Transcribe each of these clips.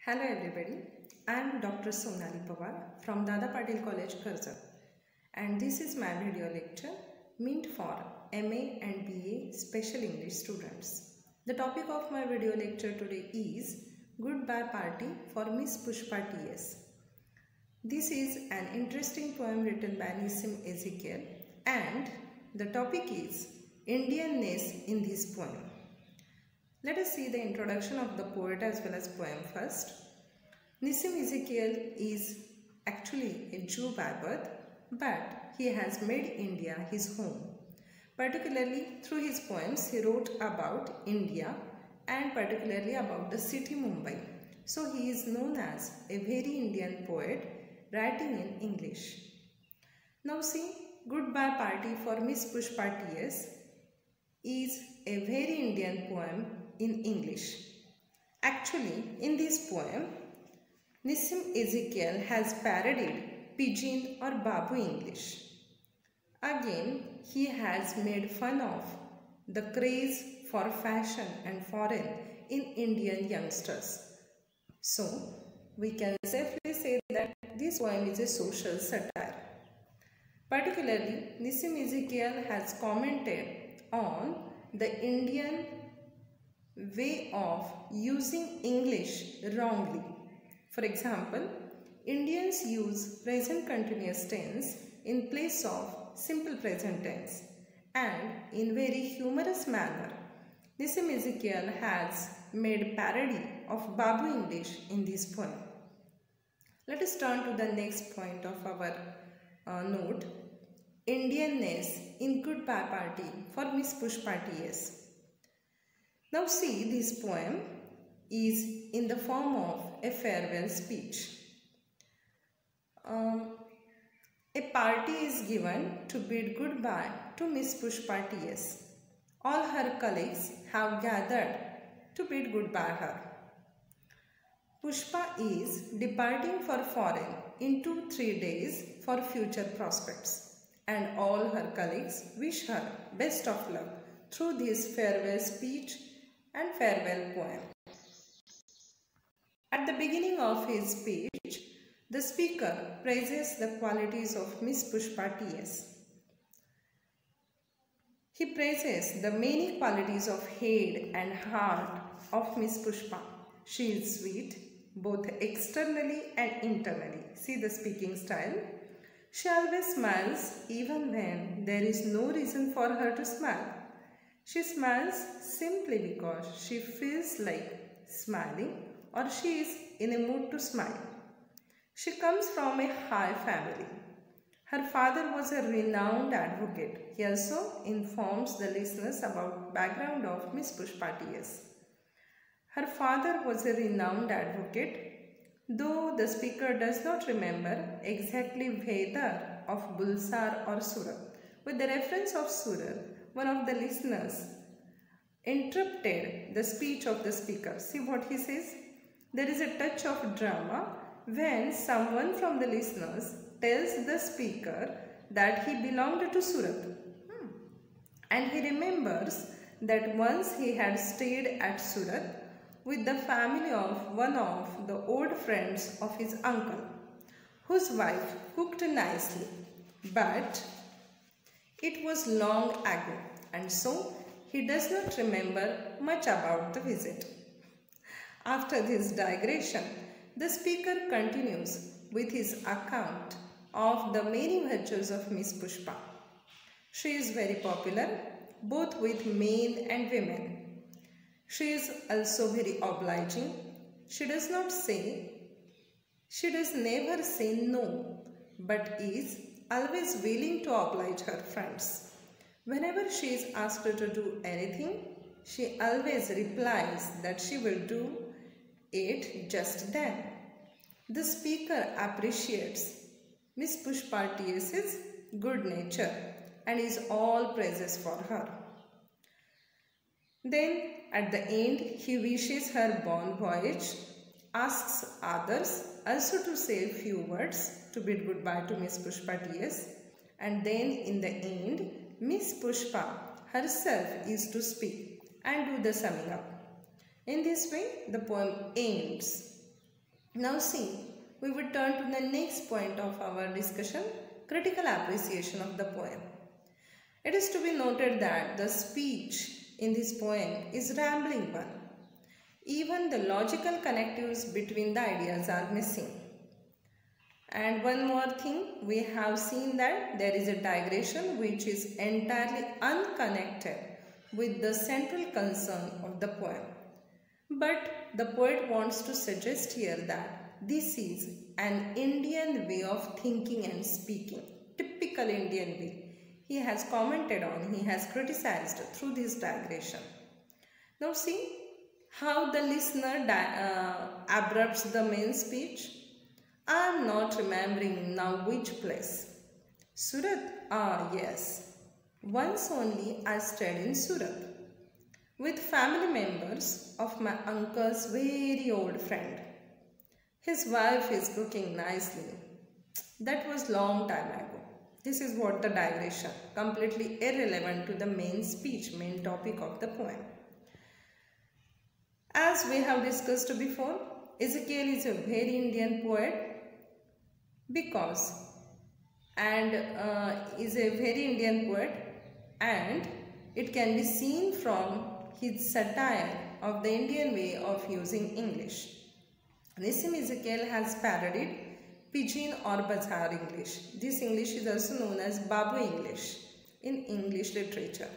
Hello everybody, I am Dr. Sonali Pawar from Dada Patil College, Karza, and this is my video lecture meant for MA and BA Special English students. The topic of my video lecture today is Goodbye Party for Miss Pushpa TS. This is an interesting poem written by Nissim Ezekiel and the topic is Indianness in this poem. Let us see the introduction of the poet as well as poem first. Nissim Ezekiel is actually a Jew by birth, but he has made India his home. Particularly through his poems, he wrote about India and particularly about the city Mumbai. So he is known as a very Indian poet writing in English. Now see, Goodbye Party for Miss Pushpa TS is a very Indian poem in English. Actually, in this poem, Nissim Ezekiel has parodied Pidgin or Babu English. Again, he has made fun of the craze for fashion and foreign in Indian youngsters. So, we can safely say that this poem is a social satire. Particularly, Nissim Ezekiel has commented on the Indian way of using English wrongly. For example, Indians use present continuous tense in place of simple present tense, and in very humorous manner, Nissim Ezekiel has made parody of Babu English in this poem. Let us turn to the next point of our note, Indianness in Goodbye Party for Miss Pushpa TS. Now see, this poem is in the form of a farewell speech. A party is given to bid goodbye to Miss Pushpa TS. All her colleagues have gathered to bid goodbye her. Pushpa is departing for foreign in 2-3 days for future prospects, and all her colleagues wish her best of luck through this farewell speech and farewell poem. At the beginning of his speech, the speaker praises the qualities of Miss Pushpa TS. He praises the many qualities of head and heart of Miss Pushpa. She is sweet, both externally and internally. See the speaking style. She always smiles even when there is no reason for her to smile. She smiles simply because she feels like smiling or she is in a mood to smile. She comes from a high family. Her father was a renowned advocate. He also informs the listeners about background of Miss Pushpa TS. Her father was a renowned advocate, though the speaker does not remember exactly whether of Bulsar or Surat. With the reference of Surat, one of the listeners interrupted the speech of the speaker. See what he says? There is a touch of drama when someone from the listeners tells the speaker that he belonged to Surat. And he remembers that once he had stayed at Surat with the family of one of the old friends of his uncle, whose wife cooked nicely. But it was long ago, and so he does not remember much about the visit. After this digression, the speaker continues with his account of the many virtues of Miss Pushpa. She is very popular both with men and women. She is also very obliging. She does never say no, but is always willing to oblige her friends. Whenever she is asked to do anything, she always replies that she will do it just then. The speaker appreciates Miss Pushpa TS's good nature and is all praises for her. Then at the end, he wishes her bon voyage, asks others also to say a few words to bid goodbye to Miss Pushpa TS, and then in the end, Miss Pushpa herself is to speak and do the summing up. In this way, the poem ends. Now see, we will turn to the next point of our discussion, critical appreciation of the poem. It is to be noted that the speech in this poem is rambling one. Even the logical connectives between the ideas are missing. And one more thing, we have seen that there is a digression which is entirely unconnected with the central concern of the poem. But the poet wants to suggest here that this is an Indian way of thinking and speaking, typical Indian way. He has commented on, he has criticized through this digression. Now see how the listener abrupts the main speech. I am not remembering now which place. Surat? Ah, yes. Once only I stayed in Surat with family members of my uncle's very old friend. His wife is cooking nicely. That was long time ago. This is what the digression, completely irrelevant to the main speech, main topic of the poem. As we have discussed before, Ezekiel is a very Indian poet because is a very Indian poet, and it can be seen from his satire of the Indian way of using English. Nissim Ezekiel has parodied Pidgin or Bazaar English. This English is also known as Babu English in English literature.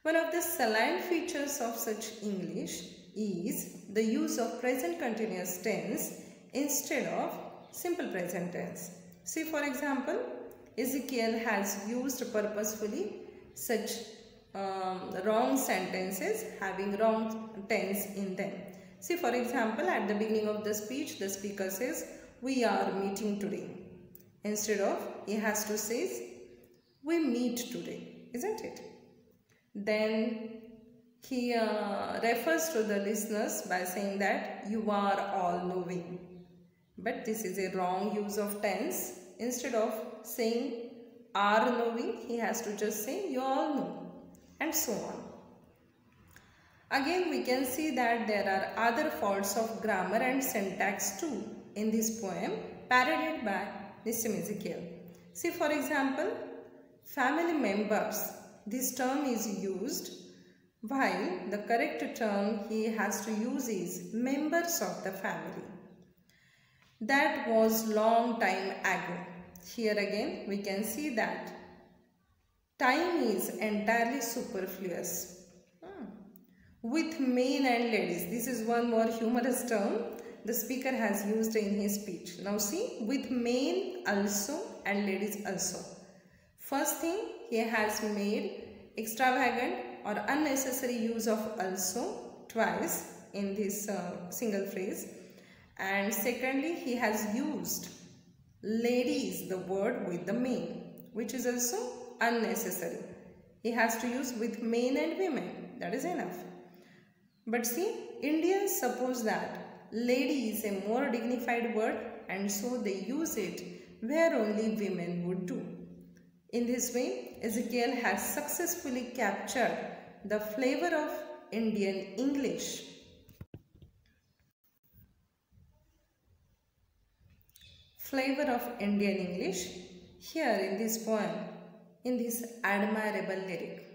One of the salient features of such English is the use of present continuous tense instead of simple present tense. See, for example, Ezekiel has used purposefully such wrong sentences having wrong tense in them. See, for example, at the beginning of the speech, the speaker says, "We are meeting today." Instead of, he has to say, "We meet today," isn't it? Then he refers to the listeners by saying that you are all knowing. But this is a wrong use of tense. Instead of saying are knowing, he has to just say you all know, and so on. Again, we can see that there are other faults of grammar and syntax too in this poem, parodied by Nissim Ezekiel. See, for example, family members. This term is used while the correct term he has to use is members of the family. That was long time ago. Here again we can see that time is entirely superfluous. With men and ladies. This is one more humorous term the speaker has used in his speech. Now see, with men also and ladies also. First thing, he has made extravagant or unnecessary use of also twice in this single phrase. And secondly, he has used ladies, the word, with the men, which is also unnecessary. He has to use with men and women. That is enough. But see, Indians suppose that lady is a more dignified word, and so they use it where only women would do. In this way, Ezekiel has successfully captured the flavor of Indian English. Flavor of Indian English here in this poem, in this admirable lyric.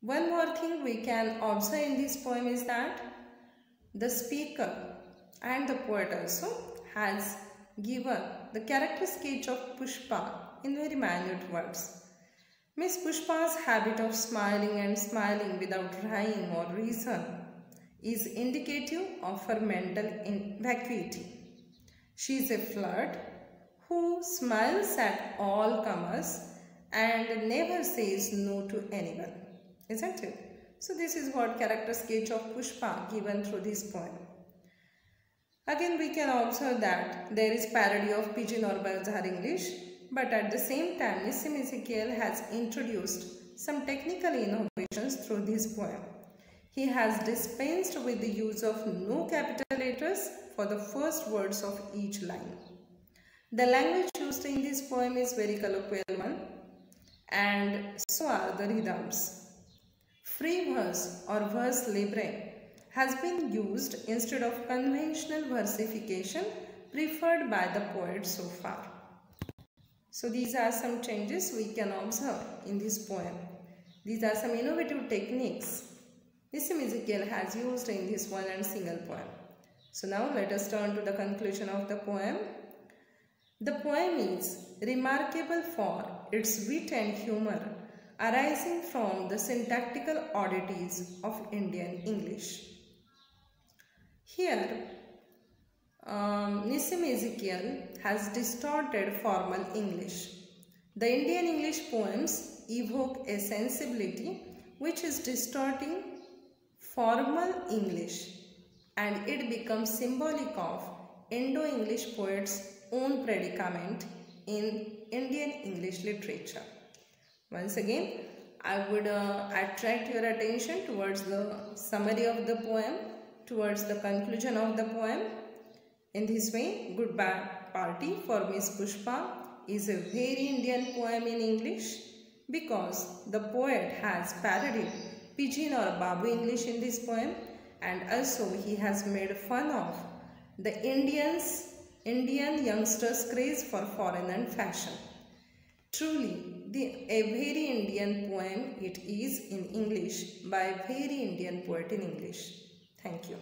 One more thing we can observe in this poem is that the speaker and the poet also has given the character sketch of Pushpa in very minute words. Miss Pushpa's habit of smiling and smiling without rhyme or reason is indicative of her mental vacuity. She is a flirt who smiles at all comers and never says no to anyone, isn't it? So this is what character sketch of Pushpa given through this poem. Again, we can observe that there is parody of Pidgin or Bazaar English, but at the same time, Nissim Ezekiel has introduced some technical innovations through this poem. He has dispensed with the use of no capital letters for the first words of each line. The language used in this poem is very colloquial one, and so are the rhythms. Free verse or verse libre has been used instead of conventional versification preferred by the poet so far. So these are some changes we can observe in this poem. These are some innovative techniques Nissim Ezekiel has used in this one and single poem. So now let us turn to the conclusion of the poem. The poem is remarkable for its wit and humor arising from the syntactical oddities of Indian English. Here, Nissim Ezekiel has distorted formal English. The Indian English poems evoke a sensibility which is distorting formal English, and it becomes symbolic of Indo-English poets' own predicament in Indian English literature. Once again, I would attract your attention towards the summary of the poem, towards the conclusion of the poem. In this way, Goodbye Party for Miss Pushpa is a very Indian poem in English because the poet has parodied Pidgin or Babu English in this poem, and also he has made fun of the Indian youngsters' craze for foreign and fashion. Truly, a very Indian poem it is in English by a very Indian poet in English. Thank you.